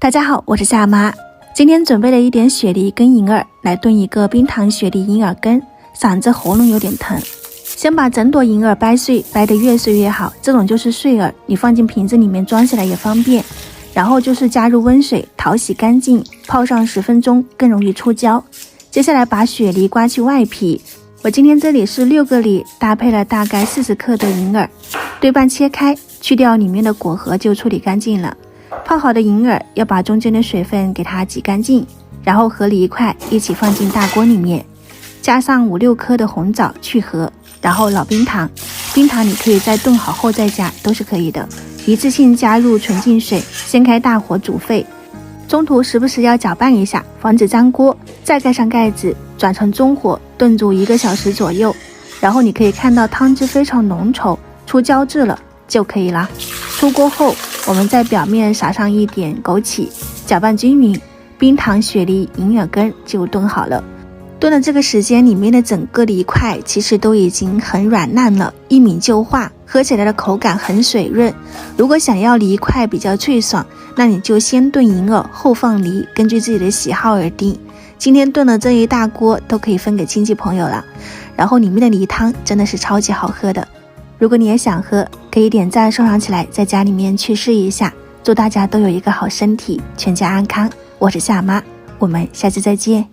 大家好，我是夏妈。今天准备了一点雪梨跟银耳来炖一个冰糖雪梨银耳羹，嗓子喉咙有点疼。先把整朵银耳掰碎，掰得越碎越好，这种就是碎耳，你放进瓶子里面装起来也方便。然后就是加入温水淘洗干净，泡上10分钟更容易出胶。接下来把雪梨刮去外皮，我今天这里是6个梨，搭配了大概40克的银耳，对半切开，去掉里面的果核就处理干净了。泡好的银耳要把中间的水分给它挤干净，然后和梨块一起放进大锅里面，加上5-6颗的红枣去核，然后老冰糖，冰糖你可以在炖好后再加都是可以的。一次性加入纯净水，先开大火煮沸，中途时不时要搅拌一下，防止粘锅，再盖上盖子，转成中火炖煮1个小时左右。然后你可以看到汤汁非常浓稠，出胶质了就可以了。出锅后，我们在表面撒上一点枸杞，搅拌均匀，冰糖雪梨银耳羹就炖好了。炖的这个时间，里面的整个梨块其实都已经很软烂了，一抿就化，喝起来的口感很水润。如果想要梨块比较脆爽，那你就先炖银耳后放梨，根据自己的喜好而定。今天炖了这一大锅都可以分给亲戚朋友了。然后里面的梨汤真的是超级好喝的，如果你也想喝，可以点赞收藏起来，在家里面去试一下。祝大家都有一个好身体，全家安康。我是夏妈，我们下次再见。